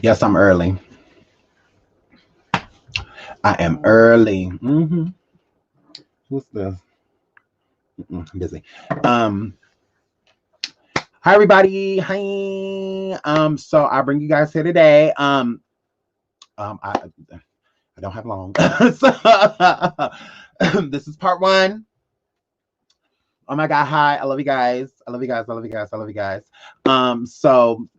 Yes, I'm early. I am early. Who's this? I'm busy. Um, Hi everybody. Hi. So I bring you guys here today. I don't have long. So, this is part one. Oh my god, hi. I love you guys. I love you guys. I love you guys. I love you guys. So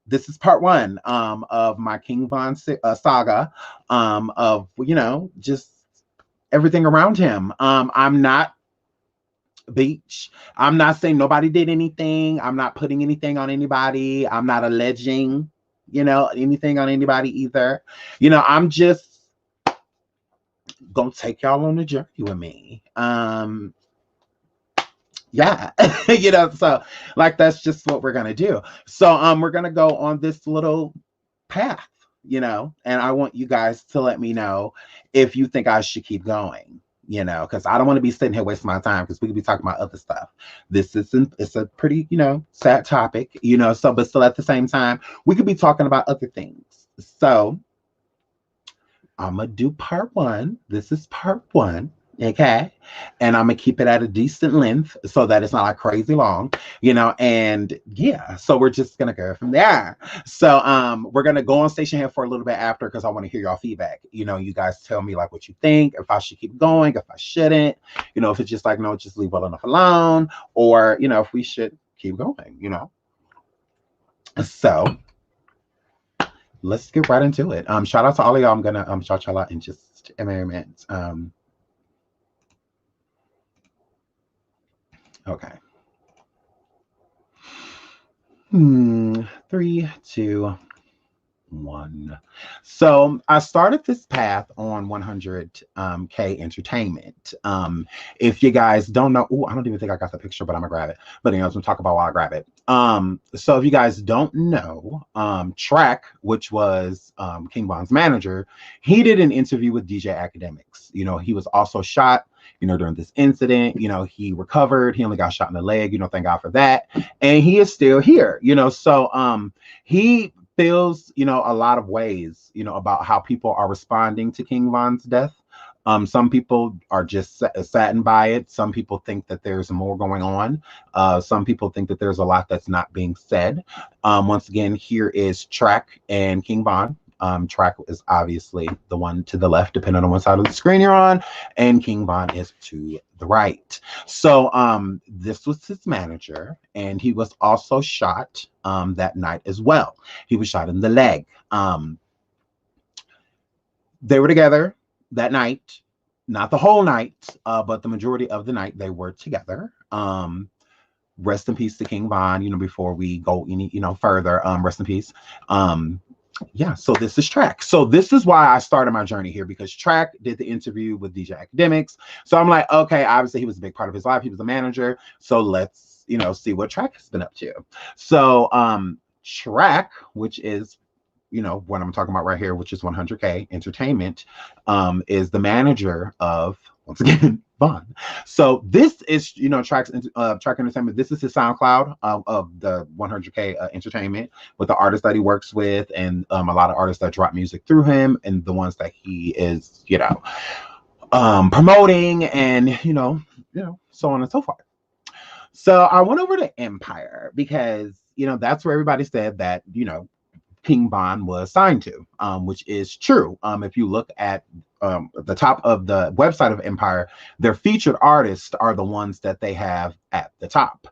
this is part one of my King Von saga of just everything around him. I'm not beach. I'm not saying nobody did anything. I'm not putting anything on anybody. I'm not alleging, anything on anybody either. I'm just gonna take y'all on the journey with me. Yeah. So like that's just what we're gonna do. So we're gonna go on this little path, and I want you guys to let me know if you think I should keep going, because I don't want to be sitting here wasting my time because we could be talking about other stuff. This isn't, it's a pretty, sad topic, so, but still at the same time, we could be talking about other things. So I'm going to do part one. This is part one. Okay. And I'm going to keep it at a decent length so that it's not like crazy long, and yeah, so we're just going to go from there. So, we're going to go on station here for a little bit after, cause I want to hear y'all feedback. You guys tell me like what you think, if I should keep going, if I shouldn't, if it's just like, no, just leave well enough alone, or, if we should keep going. So let's get right into it. Shout out to all of y'all. I'm going to, shout y'all out in just a moment. Okay. 3, 2, 1. So I started this path on 100K Entertainment. If you guys don't know, I don't even think I got the picture, but I'm gonna grab it. But anyways, we'll talk about while I grab it. So if you guys don't know, Track, which was King Von's manager, he did an interview with DJ Academics. He was also shot during this incident. He recovered. He only got shot in the leg, thank God for that. And he is still here, so he feels, a lot of ways, about how people are responding to King Von's death. Some people are just saddened by it. Some people think that there's more going on. Some people think that there's a lot that's not being said. Once again, here is Track and King Von. Track is obviously the one to the left, depending on what side of the screen you're on, and King Von is to the right. So this was his manager, and he was also shot that night as well. He was shot in the leg. They were together that night, not the whole night, but the majority of the night they were together. Rest in peace to King Von. Before we go any further, rest in peace. Yeah, so this is Track. So this is why I started my journey here, because Track did the interview with DJ Academics. So I'm like, okay, obviously he was a big part of his life. He was a manager. So let's, see what Track has been up to. So Track, which is, what I'm talking about right here, which is 100K Entertainment, is the manager of, once again, Von. So this is, Track Entertainment. This is his SoundCloud of the 100K Entertainment, with the artists that he works with, and a lot of artists that drop music through him, and the ones that he is, promoting, and so on and so forth. So I went over to Empire because that's where everybody said that King Von was signed to, which is true. If you look at the top of the website of Empire, their featured artists are the ones that they have at the top.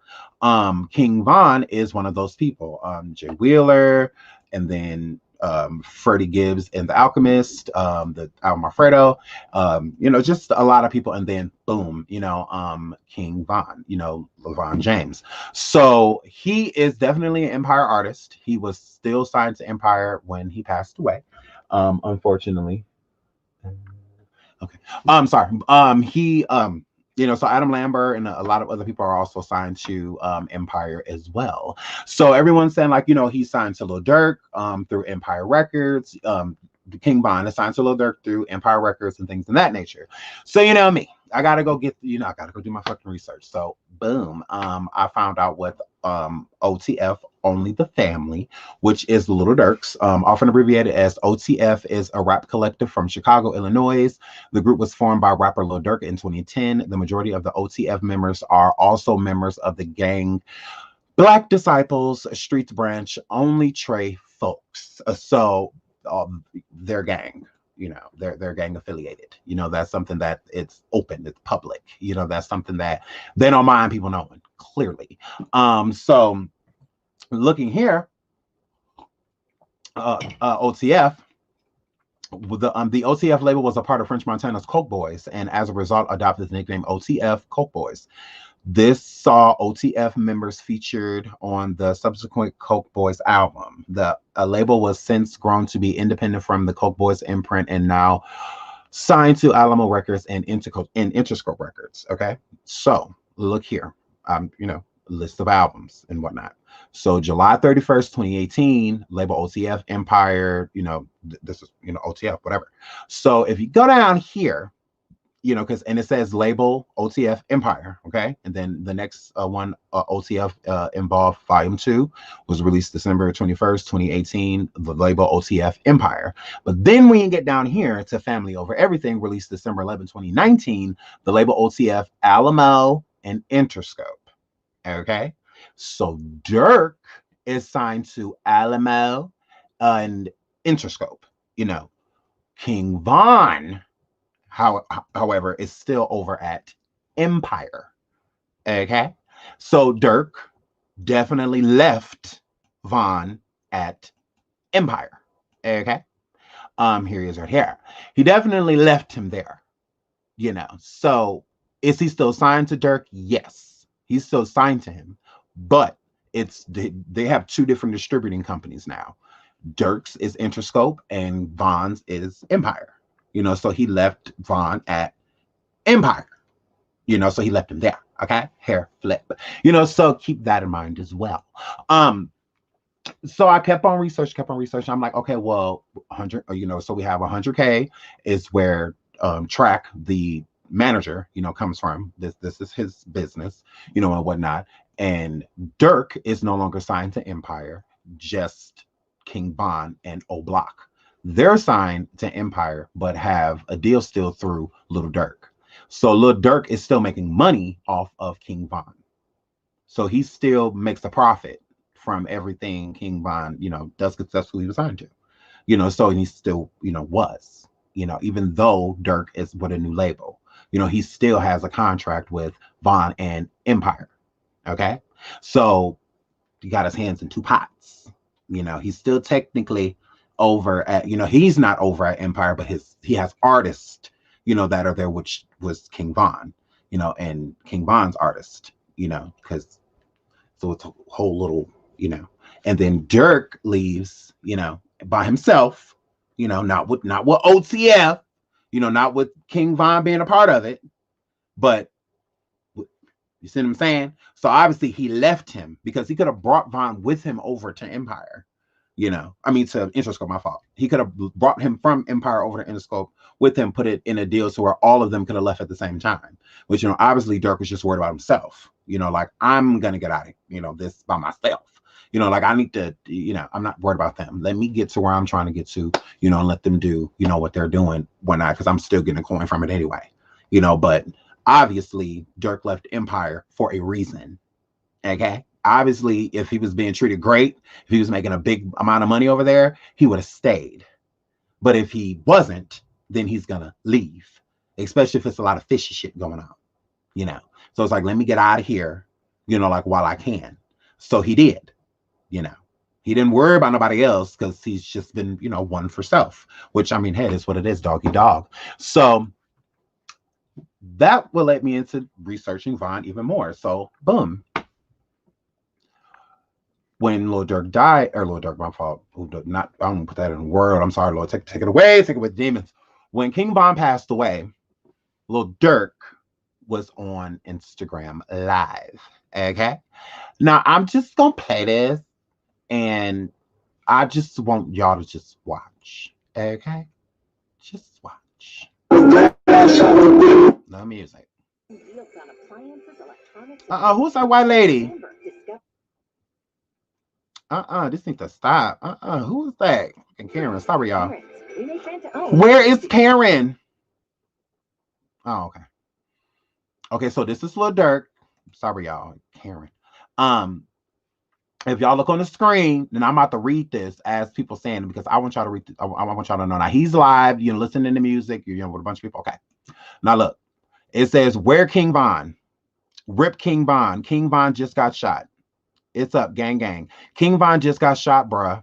King Von is one of those people. Jay Wheeler, and then Freddie Gibbs and The Alchemist, the album Alfredo, just a lot of people, and then boom, King Von, LeBron James. So he is definitely an Empire artist. He was still signed to Empire when he passed away, unfortunately. Okay. Sorry. He so Adam Lambert and a lot of other people are also signed to Empire as well. So everyone's saying like, he's signed to Lil Durk through Empire Records. King Von is signed to Lil Durk through Empire Records and things of that nature. So me. I gotta go get, I gotta go do my fucking research. So boom, I found out what OTF, Only the Family, which is the Little Dirks, often abbreviated as OTF, is a rap collective from Chicago, Illinois. The group was formed by rapper Lil Durk in 2010. The majority of the OTF members are also members of the gang Black Disciples Streets branch, Only Trey Folks. So their gang, they're gang affiliated. That's something that it's open, it's public. That's something that they don't mind people knowing, clearly. So looking here, OTF, the OTF label was a part of French Montana's Coke Boys, and as a result adopted the nickname OTF Coke Boys. This saw OTF members featured on the subsequent Coke Boys album. The label was since grown to be independent from the Coke Boys imprint and now signed to Alamo Records and Interscope Records. Okay, so look here, list of albums and whatnot. So July 31st, 2018, label OTF Empire. This is OTF, whatever. So if you go down here, and it says label OTF Empire, okay? And then the next one, OTF Involved Volume 2, was released December 21st, 2018, the label OTF Empire. But then when you get down here to Family Over Everything, released December 11, 2019, the label OTF Alamo and Interscope, okay? So Durk is signed to Alamo and Interscope, King Von, however, is still over at Empire. Okay, so Durk definitely left Von at Empire. Okay, here he is right here. He definitely left him there. So is he still signed to Durk? Yes, he's still signed to him, but they have two different distributing companies now. Durk's is Interscope and Von's is Empire. So he left Von at Empire, so he left him there. Okay, hair flip, so keep that in mind as well. So I kept on researching. I'm like, okay, well, 100, so we have 100K is where Track, the manager, comes from. This is his business, and whatnot. And Durk is no longer signed to Empire, just King Von and O Block. They're signed to Empire, but have a deal still through Little Durk. So Little Durk is still making money off of King Von. So he still makes a profit from everything King Von, does successfully assigned to. So he still, was, even though Durk is with a new label, he still has a contract with Von and Empire. Okay. So he got his hands in two pots. He's still technically over at, he's not over at Empire, but he has artists, that are there, which was King Von, and King Von's artist, because so it's a whole little, and then Durk leaves, by himself, not with OTF, not with King Von being a part of it, but you see what I'm saying? So obviously he left him because he could have brought Von with him over to Empire. To Interscope, my fault. He could have brought him from Empire over to Interscope with him, put it in a deal so where all of them could have left at the same time. Which, obviously Durk was just worried about himself. Like, I'm going to get out of, this by myself. Like, I need to, I'm not worried about them. Let me get to where I'm trying to get to, and let them do, what they're doing because I'm still getting a coin from it anyway. But obviously Durk left Empire for a reason. Okay. Obviously, if he was being treated great, if he was making a big amount of money over there, he would have stayed. But if he wasn't, then he's gonna leave, especially if it's a lot of fishy shit going on, So it's like, let me get out of here, like while I can. So he did, He didn't worry about nobody else because he's just been, one for self, which hey, it's what it is, doggy dog. So that will let me into researching Von even more. So boom. When Lil Durk died, or Lil Durk, my fault. I don't put that in a word. I'm sorry, Lord. Take it away. Take it with demons. When King Von passed away, Lil Durk was on Instagram Live. Okay. Now I'm just gonna play this, and I just want y'all to just watch. Okay, just watch. Let No music. Who's that white lady? This needs to stop. Who is that? And Karen, sorry, y'all. Where is Karen? Oh, okay. Okay, so this is Lil Durk. Sorry, y'all. Karen. If y'all look on the screen, then I'm about to read this as people saying it because I want y'all to read. I want y'all to know now he's live. You're listening to music. You're with a bunch of people. Okay. Now look, it says where King Von, rip King Von. King Von just got shot. It's up, gang, gang. King Von just got shot, bruh.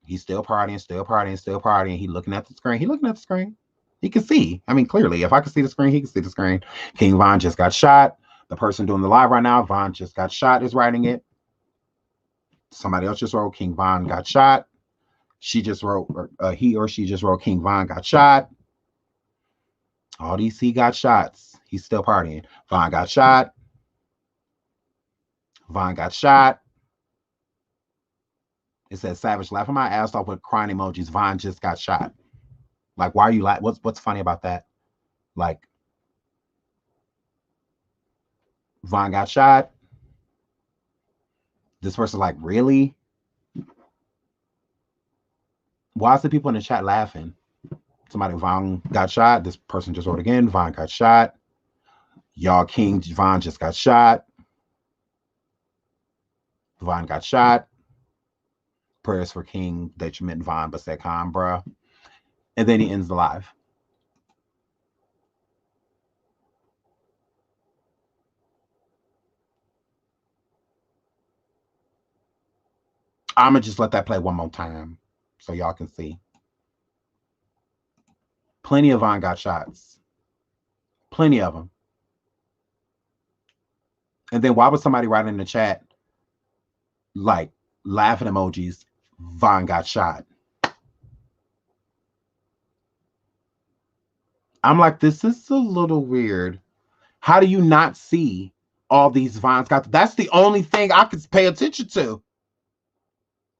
He's still partying, still partying, still partying. He looking at the screen. He looking at the screen. He can see. I mean, clearly, if I can see the screen, he can see the screen. King Von just got shot. The person doing the live right now, Von just got shot, is writing it. Somebody else just wrote King Von got shot. She just wrote, he or she just wrote King Von got shot. All these he got shots. He's still partying. Von got shot. Von got shot. It says Savage laughing my ass off with crying emojis. Von just got shot. Like, why are you like? What's funny about that? Like, Von got shot. This person like, really? Why is the people in the chat laughing? Somebody, Von got shot. This person just wrote again. Von got shot. Y'all King Von just got shot. Von got shot. Prayers for King that you meant Von, but said calm, bruh. And then he ends the live. I'm going to just let that play one more time so y'all can see. Plenty of Von got shots. Plenty of them. And then why would somebody write in the chat, like, laughing emojis, Von got shot? I'm like, this is a little weird. How do you not see all these Vons got? That's the only thing I could pay attention to.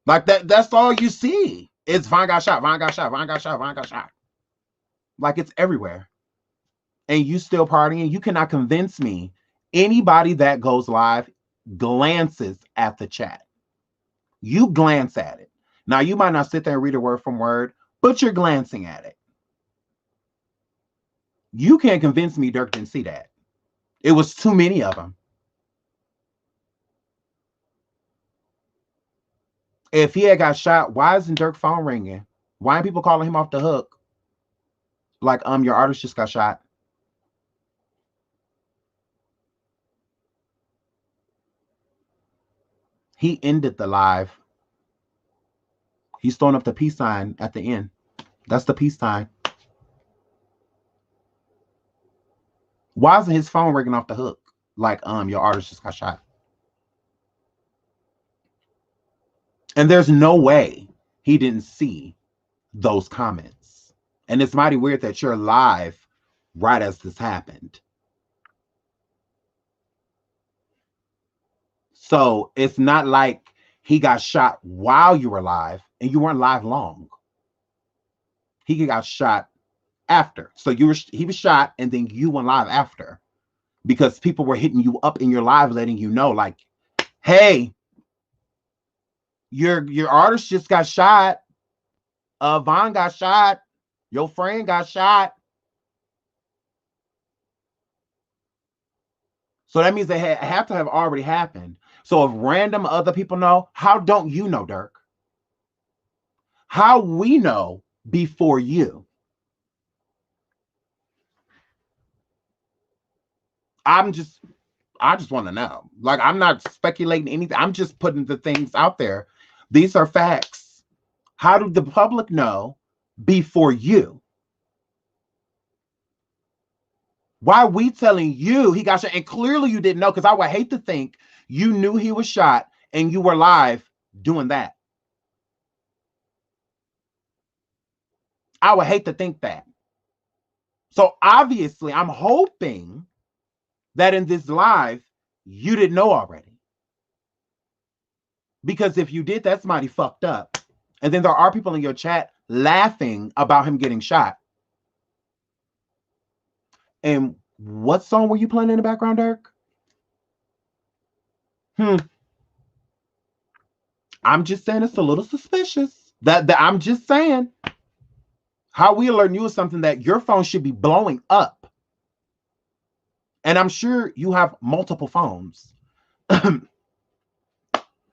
Like, that's all you see. It's Von got shot, Von got shot, Von got shot, Von got shot. Like, it's everywhere. And you still partying. You cannot convince me anybody that goes live glances at the chat. You glance at it. Now, you might not sit there and read it word from word, but you're glancing at it. You can't convince me Durk didn't see that. It was too many of them. If he had got shot, why isn't Durk's phone ringing? Why aren't people calling him off the hook? Like, your artist just got shot. He ended the live. He's throwing up the peace sign at the end. That's the peace sign. Why isn't his phone ringing off the hook? Like, your artist just got shot. And there's no way he didn't see those comments. And it's mighty weird that you're live right as this happened. So it's not like he got shot while you were live and you weren't live long. He got shot after. So he was shot and then you went live after because people were hitting you up in your live, letting you know, like, hey, your artist just got shot. Von got shot. Your friend got shot. So that means they have to have already happened. So if random other people know, how don't you know, Durk? How we know before you? I just want to know. Like, I'm not speculating anything. I'm just putting the things out there. These are facts. How did the public know before you? Why are we telling you he got shot? And clearly you didn't know, because I would hate to think you knew he was shot and you were live doing that. I would hate to think that. So obviously, I'm hoping that in this live, you didn't know already. Because if you did, that's mighty fucked up. And then there are people in your chat laughing about him getting shot. And what song were you playing in the background, Dirk? I'm just saying it's a little suspicious. That I'm just saying. How we alert you is something that your phone should be blowing up. And I'm sure you have multiple phones.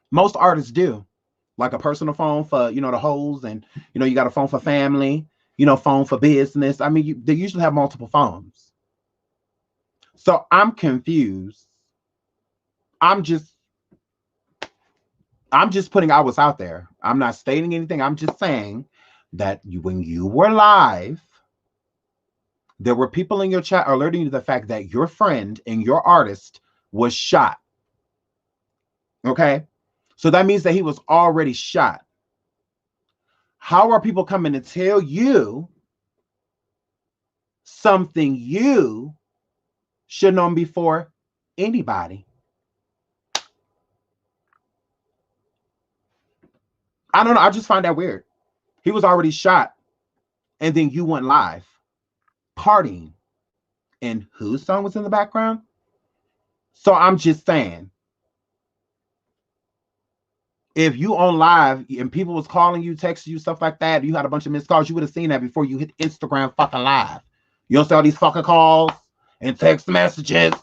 Most artists do. Like a personal phone for, the hoes, and, you got a phone for family, phone for business. I mean, they usually have multiple phones. So I'm confused. I'm just putting out what's out there. I'm not stating anything. I'm just saying that when you were live, there were people in your chat alerting you to the fact that your friend and your artist was shot. Okay? So that means that he was already shot. How are people coming to tell you something you should know before anybody? I don't know. I just find that weird. He was already shot, and then you went live partying. And whose song was in the background? So I'm just saying, if you on live and people was calling you, texting you, stuff like that, you had a bunch of missed calls, you would have seen that before you hit Instagram fucking live. You don't see all these fucking calls and text messages.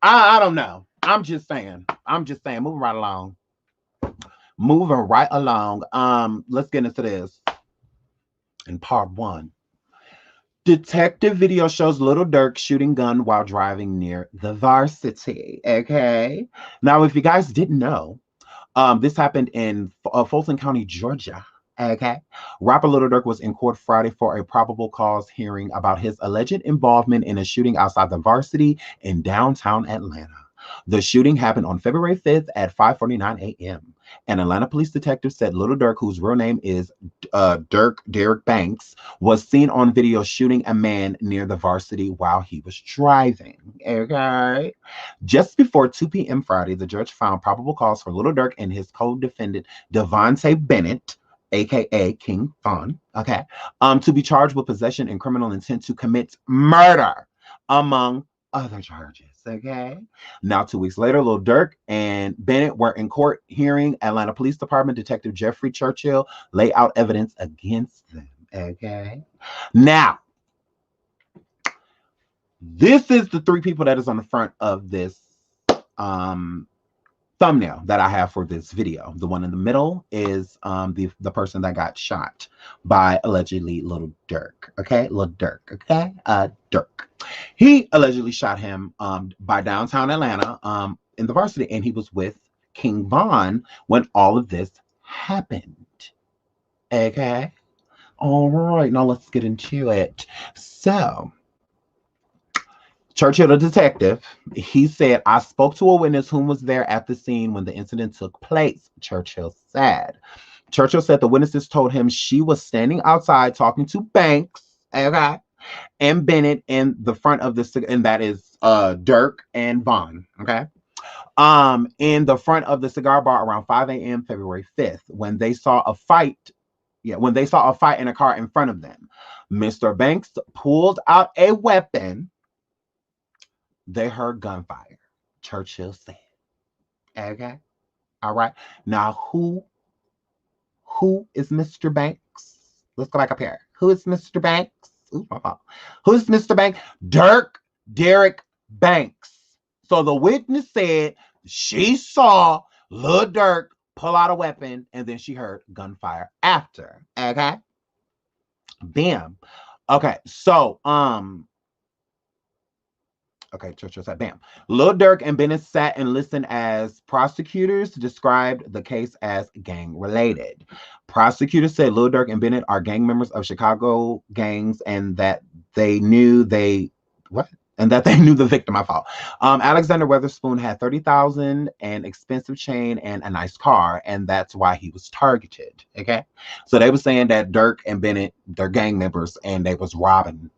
I don't know. I'm just saying. Moving right along. Let's get into this. In part 1. Detective video shows Little Durk shooting gun while driving near the Varsity. Okay. Now, if you guys didn't know, this happened in Fulton County, Georgia. Okay. Rapper Little Durk was in court Friday for a probable cause hearing about his alleged involvement in a shooting outside the Varsity in downtown Atlanta. The shooting happened on February 5th at 5:49 a.m. An Atlanta police detective said Little Durk, whose real name is Derek Banks, was seen on video shooting a man near the Varsity while he was driving. Okay. Just before 2 p.m. Friday, the judge found probable cause for Little Durk and his co-defendant, Devontae Bennett, aka King Von, okay, to be charged with possession and criminal intent to commit murder, among other charges. Okay. Now, 2 weeks later, Lil Durk and Bennett were in court hearing. Atlanta Police Department Detective Jeffrey Churchill lay out evidence against them. Okay. Now, this is the 3 people that is on the front of this thumbnail that I have for this video. The one in the middle is the person that got shot by allegedly Little Durk. Okay, Little Durk. Okay, Durk. He allegedly shot him by downtown Atlanta in the Varsity, and he was with King Von when all of this happened. Okay. All right, now let's get into it. So, Churchill, the detective, he said, I spoke to a witness who was there at the scene when the incident took place, Churchill said. Churchill said the witnesses told him she was standing outside talking to Banks, okay, and Bennett in the front of the, and that is Durk and Vaughn, okay, in the front of the cigar bar around 5 a.m. February 5th, when they saw a fight. Yeah, when they saw a fight in a car in front of them. Mr. Banks pulled out a weapon. They heard gunfire, Churchill said. Okay. All right. Now, who is Mr. Banks? Let's go back up here. Who is Mr. Banks? Ooh, who is Mr. Banks? Derek Banks. So the witness said she saw Lil Durk pull out a weapon, and then she heard gunfire after. Okay. Bam. Okay. So, okay, Churchill said, bam. Lil Durk and Bennett sat and listened as prosecutors described the case as gang-related. Prosecutors said Lil Durk and Bennett are gang members of Chicago gangs and that they knew the victim. My fault. Alexander Weatherspoon had $30,000, an expensive chain, and a nice car, and that's why he was targeted. Okay, so they were saying that Durk and Bennett, they're gang members, and they was robbing,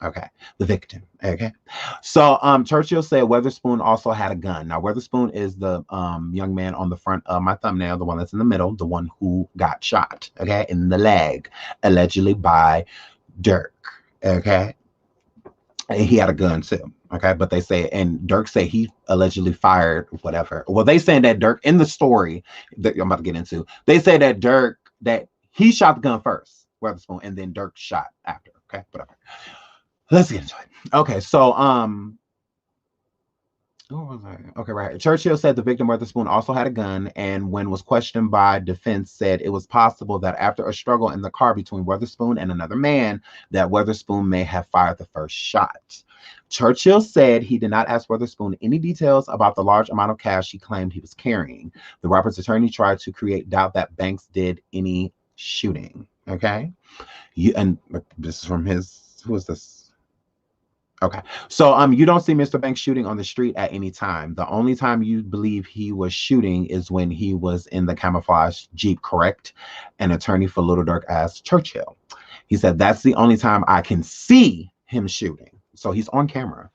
okay, the victim. Okay, so Churchill said Weatherspoon also had a gun. Now Weatherspoon is the young man on the front of my thumbnail, the one that's in the middle, the one who got shot, okay, in the leg, allegedly by Durk. Okay. And he had a gun too. Okay, but they say, and Dirk said he allegedly fired whatever. Well, they saying that Dirk in the story that I'm about to get into, they say that Dirk that he shot the gun first, Weatherspoon, and then Dirk shot after. Okay, whatever. Let's get into it. Okay, so okay, right. Churchill said the victim Weatherspoon also had a gun, and when was questioned by defense, said it was possible that after a struggle in the car between Weatherspoon and another man, that Weatherspoon may have fired the first shot. Churchill said he did not ask Weatherspoon any details about the large amount of cash he claimed he was carrying. The rapper's attorney tried to create doubt that Banks did any shooting. Okay, and this is from his. Who is this? Okay. So you don't see Mr. Banks shooting on the street at any time. The only time you believe he was shooting is when he was in the camouflage Jeep, correct? An attorney for Little Dirk asked Churchill. He said, that's the only time I can see him shooting. So he's on camera.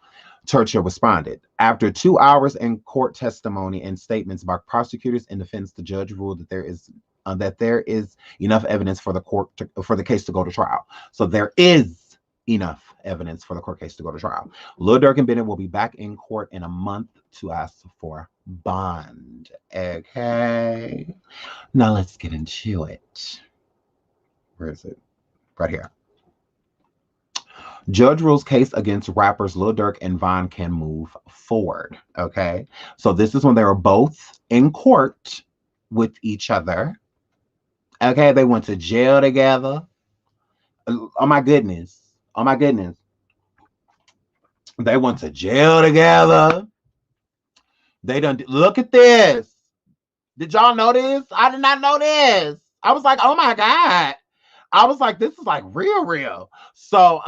Churchill responded. After 2 hours in court testimony and statements by prosecutors and defense, the judge ruled that there is enough evidence for the case to go to trial. So there is enough evidence for the court case to go to trial. Lil Durk and Bennett will be back in court in a month to ask for bond. Okay. Now let's get into it. Where is it? Right here. Judge rules case against rappers Lil Durk and Von can move forward. Okay. So this is when they were both in court with each other. Okay. They went to jail together. Oh my goodness. Oh my goodness. They went to jail together. They done look at this. Did y'all know this? I did not know this. I was like, oh my God. I was like, this is like real. So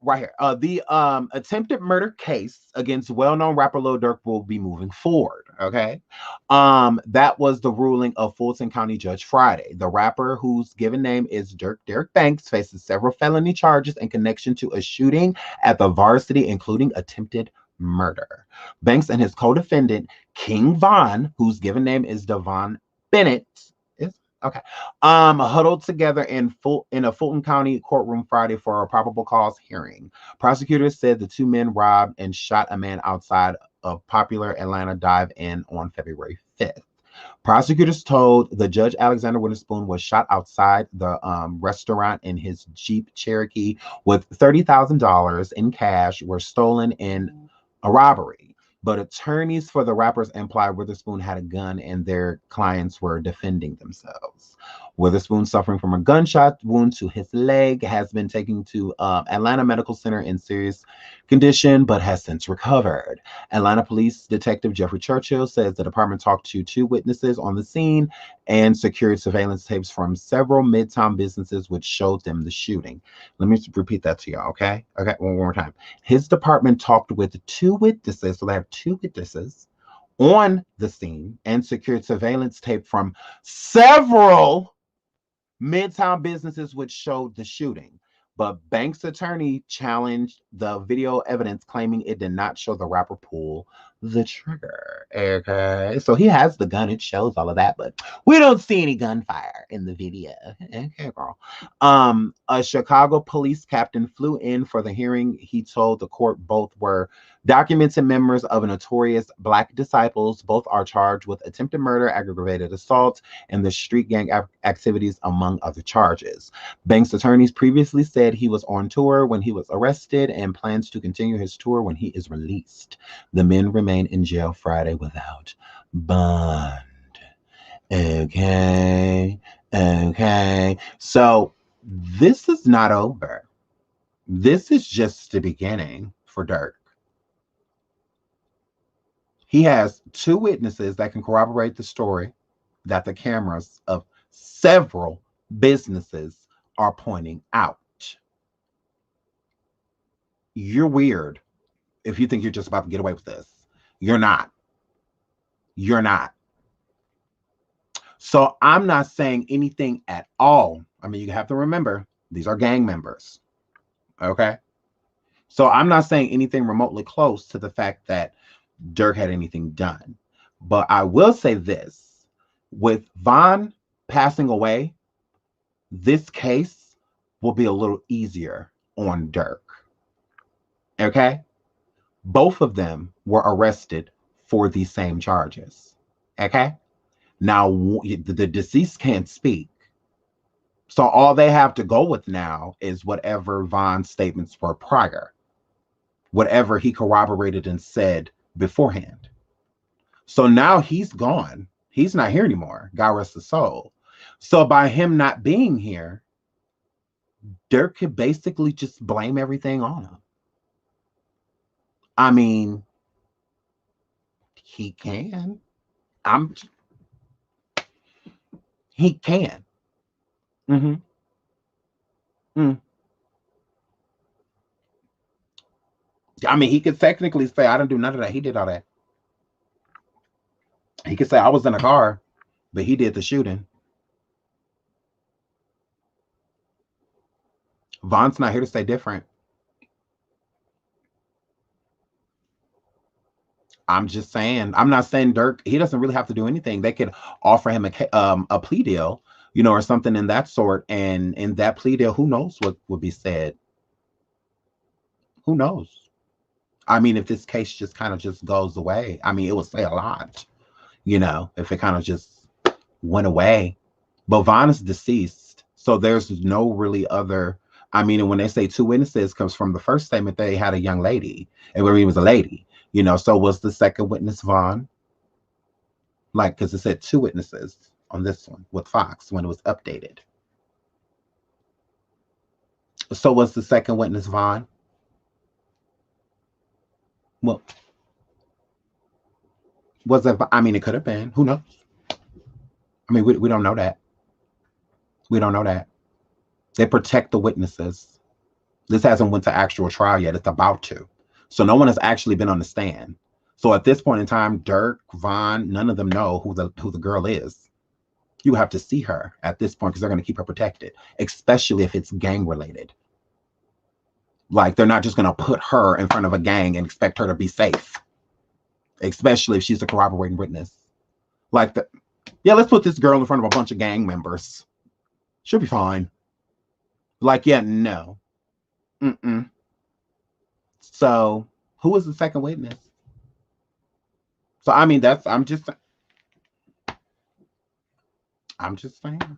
right here. The attempted murder case against well-known rapper Lil Durk will be moving forward. Okay. That was the ruling of Fulton County Judge Friday. The rapper, whose given name is Derek Banks, faces several felony charges in connection to a shooting at the Varsity, including attempted murder. Banks and his co-defendant, King Von, whose given name is Devon Bennett, okay. Huddled together in a Fulton County courtroom Friday for a probable cause hearing. Prosecutors said the two men robbed and shot a man outside of popular Atlanta Dive-In on February 5th. Prosecutors told the judge Alexander Witherspoon was shot outside the restaurant in his Jeep Cherokee with $30,000 in cash were stolen in a robbery. But attorneys for the rappers implied Witherspoon had a gun and their clients were defending themselves. Witherspoon, suffering from a gunshot wound to his leg, has been taken to Atlanta Medical Center in serious condition, but has since recovered. Atlanta Police Detective Jeffrey Churchill says the department talked to 2 witnesses on the scene and secured surveillance tapes from several Midtown businesses, which showed them the shooting. Let me repeat that to y'all, okay? Okay, one more time. His department talked with 2 witnesses, so they have 2 witnesses on the scene and secured surveillance tape from several Midtown businesses which showed the shooting. But Banks' attorney challenged the video evidence, claiming it did not show the rapper pull the trigger. Okay, so he has the gun, it shows all of that, but we don't see any gunfire in the video. Okay, girl. A Chicago police captain flew in for the hearing. He told the court both were documented members of a notorious Black Disciples. Both are charged with attempted murder, aggravated assault, and the street gang activities, among other charges. Banks' attorneys previously said he was on tour when he was arrested and plans to continue his tour when he is released. The men remain in jail Friday without bond. Okay. So this is not over. This is just the beginning for Dirk. He has 2 witnesses that can corroborate the story that the cameras of several businesses are pointing out. You're weird if you think you're just about to get away with this. You're not. You're not. So I'm not saying anything at all. I mean, you have to remember, these are gang members. Okay? So I'm not saying anything remotely close to the fact that Dirk had anything done. But I will say this. With Von passing away, this case will be a little easier on Dirk. Okay? Both of them were arrested for the same charges. Okay? Now, the deceased can't speak. So all they have to go with now is whatever Von's statements were prior, whatever he corroborated and said beforehand. So now he's gone. He's not here anymore. God rest his soul. So by him not being here, Dirk could basically just blame everything on him. I mean, he can. He can. Mm-hmm. Mm. I mean, he could technically say, I didn't do none of that. He did all that. He could say, I was in a car, but he did the shooting. Von's not here to say different. I'm just saying. I'm not saying Dirk. He doesn't really have to do anything. They could offer him a plea deal, or something in that sort. And in that plea deal, who knows what would be said? Who knows? I mean, if this case just kind of just goes away, I mean, it would say a lot, if it kind of just went away. But Von is deceased, so there's no really other. I mean, and when they say two witnesses, comes from the first statement they had a young lady, and it was a lady. So was the second witness Vaughn? Like, because it said two witnesses on this one with Fox when it was updated. So was the second witness Vaughn? Well, was it? I mean, it could have been. Who knows? I mean, we don't know that. We don't know that. They protect the witnesses. This hasn't went to actual trial yet. It's about to. So no one has actually been on the stand. So at this point in time, Dirk, Von, none of them know who the girl is. You have to see her at this point because they're going to keep her protected, especially if it's gang related. Like, they're not just going to put her in front of a gang and expect her to be safe, especially if she's a corroborating witness. Like, yeah, let's put this girl in front of a bunch of gang members. She'll be fine. Like, yeah, no. Mm-mm. So, who was the second witness? So, I mean, I'm just saying.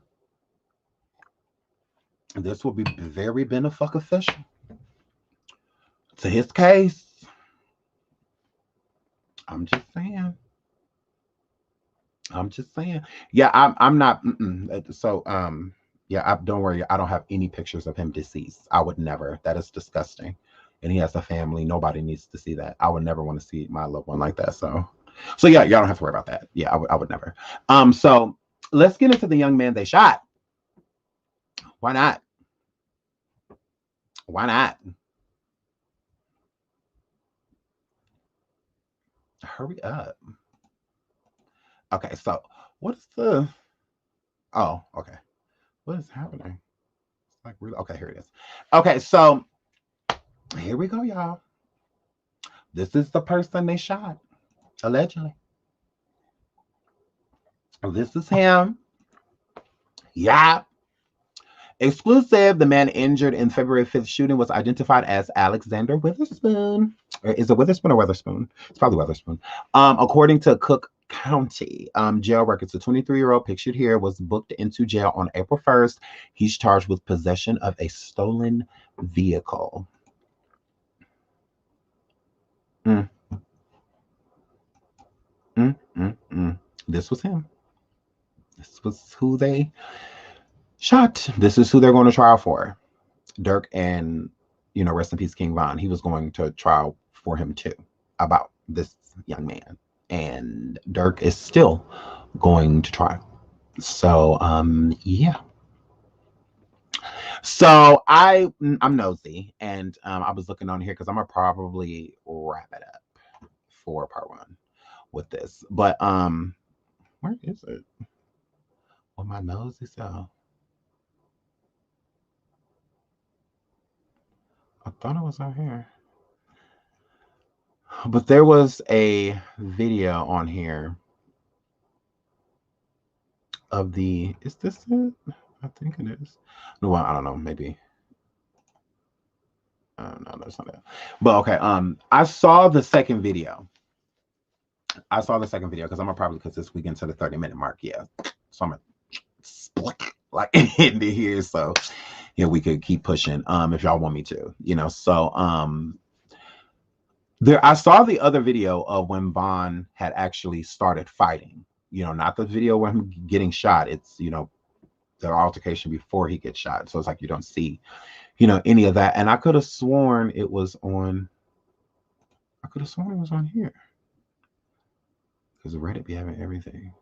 This will be very beneficial to his case. I'm just saying. Yeah, I'm not. So, yeah, don't worry. I don't have any pictures of him deceased. I would never. That is disgusting. And he has a family. Nobody needs to see that. I would never want to see my loved one like that. So yeah, y'all don't have to worry about that. Yeah, I would never. So let's get into the young man they shot. Why not? Why not? Hurry up. Okay, so what's the? Oh, okay. What is happening? It's like really okay. Here it is. Okay, so here we go, y'all. This is the person they shot, allegedly. This is him. Yeah. Exclusive. The man injured in February 5th shooting was identified as Alexander Witherspoon. Is it Witherspoon or Weatherspoon? It's probably Weatherspoon. According to Cook County jail records, the 23-year-old pictured here was booked into jail on April 1st. He's charged with possession of a stolen vehicle. Mm. This was him. This was who they shot. This is who they're going to trial for. Dirk and, rest in peace, King Von. He was going to trial for him too about this young man. And Dirk is still going to trial. So, yeah. So I'm nosy, and I was looking on here because I'm gonna probably wrap it up for part one with this. But where is it? Oh, my nosy self. I thought it was out here. But there was a video on here of is this it? I think it is. No, I don't know, maybe. No, that's not it. But okay, I saw the second video. I saw the second video because I'm gonna probably cut this weekend to the 30-minute mark. Yeah. So I'm gonna split like into here. So yeah, we could keep pushing if y'all want me to, you know. So there I saw the other video of when Vaughn had actually started fighting, you know, not the video where him getting shot. It's, you know, the altercation before he gets shot. So it's like you don't see, you know, any of that. And I could have sworn it was on here. Because Reddit be having everything.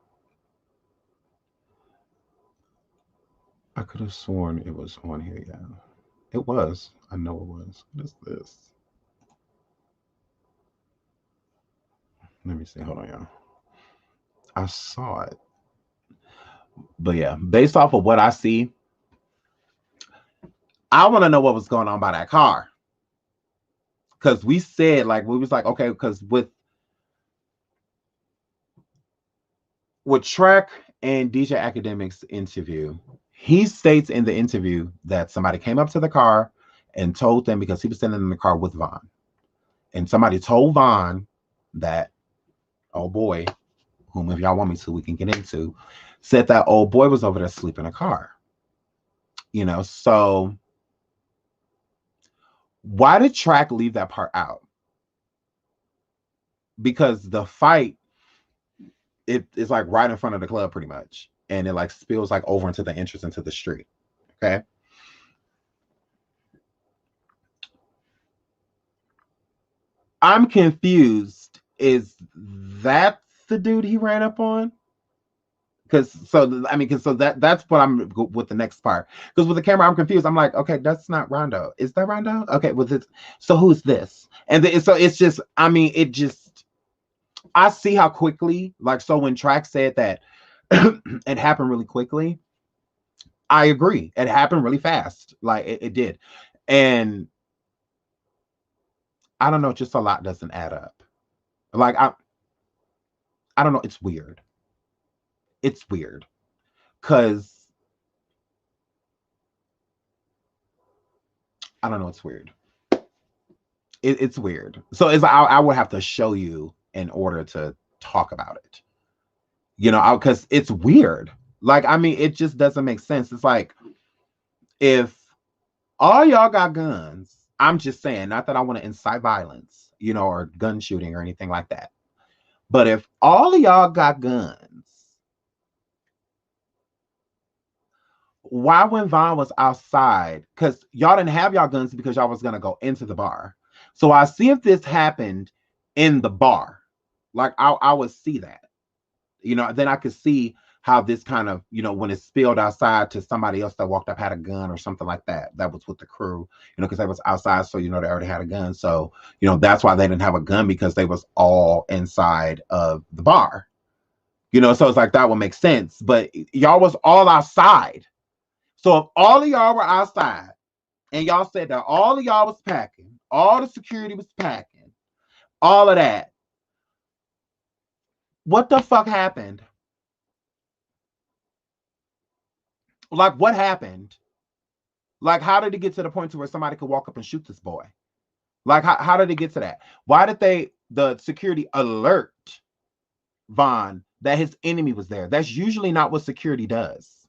I could have sworn it was on here, yeah. It was. I know it was. What is this? Let me see. Hold on, y'all. I saw it. But yeah, based off of what I see, I want to know what was going on by that car. Because we said, like, we was like, okay, because with Trek and DJ Academic's interview, he states in the interview that somebody came up to the car and told them, because he was sitting in the car with Vaughn, and somebody told Vaughn that, oh boy, whom if y'all want me to, we can get into, said that old boy was over there asleep in a car. You know, so why did Track leave that part out? Because the fight, it's like right in front of the club pretty much. And it like spills like over into the entrance into the street. Okay. I'm confused. Is that the dude he ran up on? Because that's what I'm with the next part. Because with the camera, I'm confused. I'm like, okay, that's not Rondo. Is that Rondo? Okay, with it. So who's this? And so it's just, I mean, it just, I see how quickly, like, so when Track said that it happened really quickly, I agree. It happened really fast. Like it did. And I don't know, just a lot doesn't add up. Like I don't know, it's weird. It's weird. Cause I don't know, it's weird. It's weird. So it's I would have to show you in order to talk about it. You know, because it's weird. Like, I mean, it just doesn't make sense. It's like, if all y'all got guns, I'm just saying, not that I want to incite violence, you know, or gun shooting or anything like that. But if all of y'all got guns, why when Vaughn was outside? Because y'all didn't have y'all guns because y'all was going to go into the bar. So I see if this happened in the bar. Like, I would see that. You know, then I could see how this kind of, you know, when it spilled outside to somebody else that walked up had a gun or something like that. That was with the crew, you know, because they was outside. So, you know, they already had a gun. So, you know, that's why they didn't have a gun, because they was all inside of the bar. You know, so it's like that would make sense. But y'all was all outside. So if all of y'all were outside and y'all said that all of y'all was packing, all the security was packing, all of that, what the fuck happened? Like, what happened? Like, how did it get to the point to where somebody could walk up and shoot this boy? Like, how did it get to that? Why did the security alert Vaughn that his enemy was there? That's usually not what security does.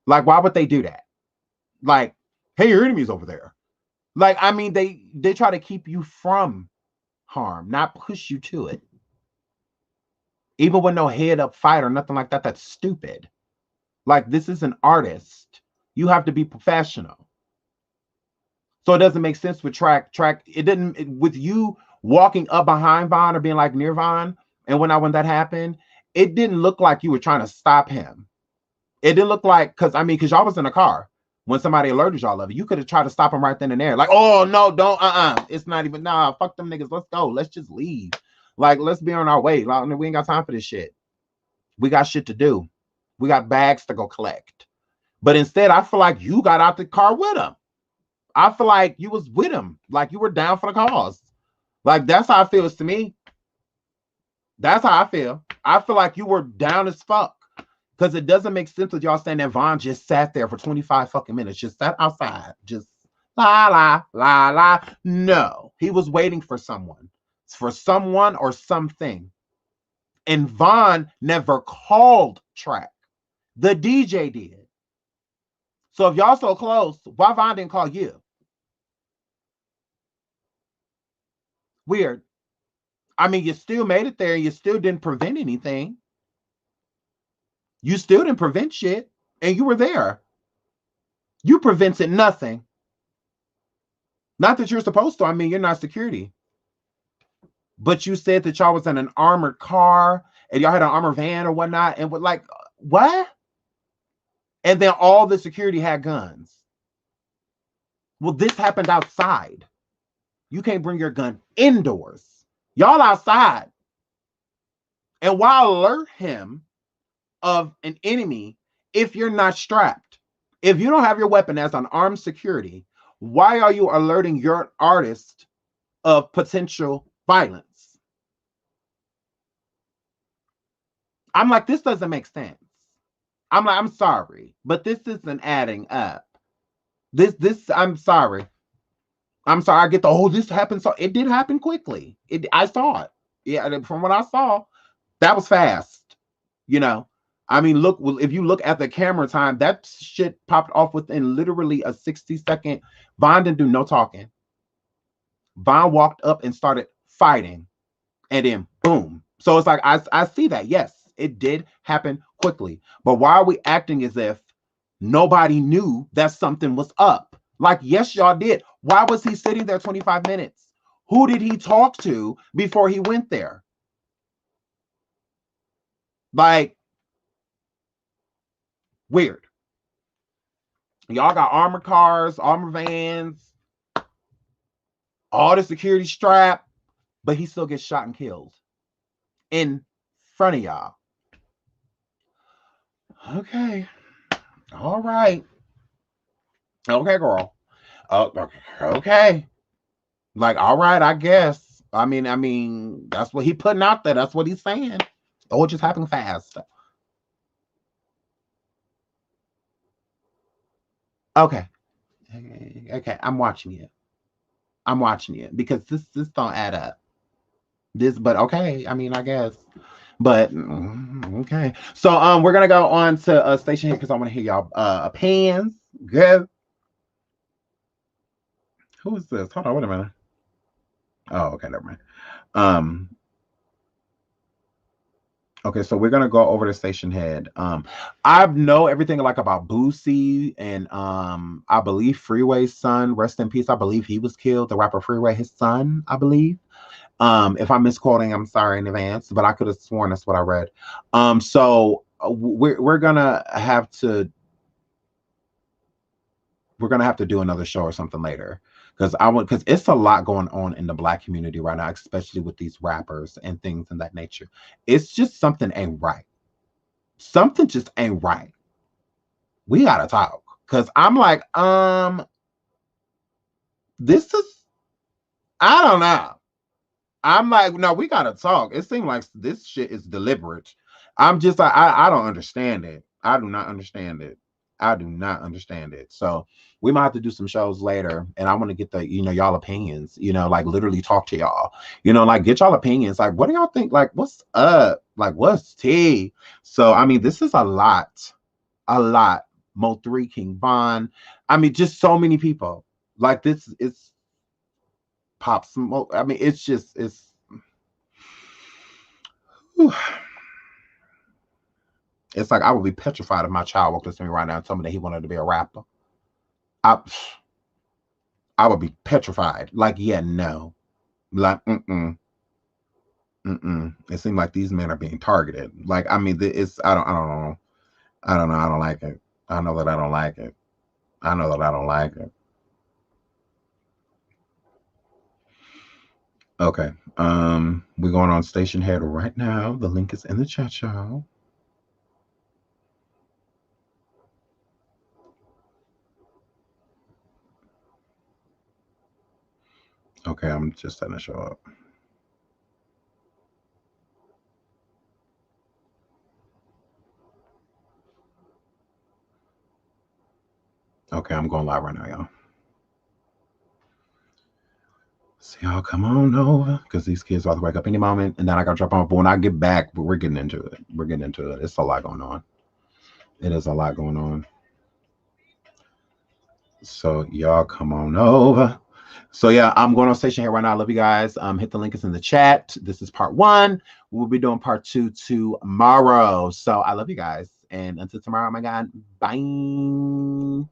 Like, why would they do that? Like, hey, your enemy's over there. Like, I mean, they try to keep you from harm, not push you to it. Even with no head up fight or nothing like that, that's stupid. Like, this is an artist. You have to be professional. So it doesn't make sense with Track. It didn't, with you walking up behind Vaughn or being like near Vaughn, and when that happened, it didn't look like you were trying to stop him. It didn't look like, because y'all was in a car when somebody alerted y'all of it. You could have tried to stop him right then and there. Like, oh no, don't, it's not even, nah, fuck them niggas. Let's go. Let's just leave. Like, let's be on our way. Like, we ain't got time for this shit. We got shit to do. We got bags to go collect. But instead, I feel like you got out the car with him. I feel like you was with him. Like, you were down for the cause. Like, that's how it feels to me. That's how I feel. I feel like you were down as fuck. Because it doesn't make sense that y'all saying that Vaughn just sat there for 25 fucking minutes. Just sat outside. Just La la la la. No, he was waiting for someone or something. And Vaughn never called track. The DJ did. So if y'all so close, why Vaughn didn't call you? Weird. I mean, you still made it there. You still didn't prevent anything. You still didn't prevent shit. And you were there. You prevented nothing. Not that you're supposed to. I mean, you're not security. But you said that y'all was in an armored car and y'all had an armored van or whatnot. And like, what? And then all the security had guns. Well, this happened outside. You can't bring your gun indoors. Y'all outside. And why alert him of an enemy if you're not strapped? If you don't have your weapon as an armed security, why are you alerting your artist of potential violence? I'm like, this doesn't make sense. I'm like, I'm sorry, but this isn't adding up. I'm sorry. I'm sorry. I get the this happened. So it did happen quickly. I saw it. Yeah, from what I saw, that was fast. You know, I mean, look, if you look at the camera time, that shit popped off within literally a 60-second. Vaughn didn't do no talking. Vaughn walked up and started fighting, and then boom. So it's like I see that. Yes, it did happen quickly. But why are we acting as if nobody knew that something was up? Like, yes, y'all did. Why was he sitting there 25 minutes? Who did he talk to before he went there? Like, weird. Y'all got armored cars, armored vans, all the security strap, but he still gets shot and killed in front of y'all. Okay. All right. Okay, girl. Okay. Like, all right, I guess. I mean, that's what he putting out there. That's what he's saying. Oh, it just happened fast. Okay. Okay. I'm watching you. I'm watching you because this don't add up. But okay. I mean, I guess. But okay. So we're gonna go on to station here because I want to hear y'all opinions. Good. Who is this? Hold on, wait a minute. Oh, okay, never mind. Um, okay, so we're gonna go over the station head. I know everything like about Boosie and I believe Freeway's son, rest in peace. I believe he was killed. The rapper Freeway, his son, I believe. If I'm misquoting, I'm sorry in advance, but I could have sworn that's what I read. So we're gonna have to do another show or something later because it's a lot going on in the Black community right now, especially with these rappers and things in that nature. It's just something ain't right. Something just ain't right. We gotta talk because I'm like, this is I don't know. I'm like, no, we gotta talk. It seems like this shit is deliberate. I'm just like, I don't understand it. I do not understand it. I do not understand it. So we might have to do some shows later, and I want to get the y'all opinions. Like literally talk to y'all. Like get y'all opinions. Like what do y'all think? Like what's up? Like what's tea? So I mean, this is a lot, a lot. Mo3 King Von. I mean, just so many people. Like this is Pop Smoke. I mean, it's whew. It's like I would be petrified if my child walked up to me right now and told me that he wanted to be a rapper. I I would be petrified. Like, yeah, no. Like, mm. It seems like these men are being targeted. Like, I mean, it's I don't know. I don't know. I don't like it. I know that I don't like it. I know that I don't like it. Okay. We're going on station head right now. The link is in the chat, y'all. Okay, I'm just setting to show up. Okay, I'm going live right now, y'all. So y'all come on over because these kids are about to wake up any moment, and then I gotta drop off. But when I get back, we're getting into it. We're getting into it. It's a lot going on. It is a lot going on. So y'all come on over. So yeah, I'm going on station here right now. I love you guys. Hit the link is in the chat. This is part 1. We'll be doing part 2 tomorrow. So I love you guys. And until tomorrow, oh my God, bye.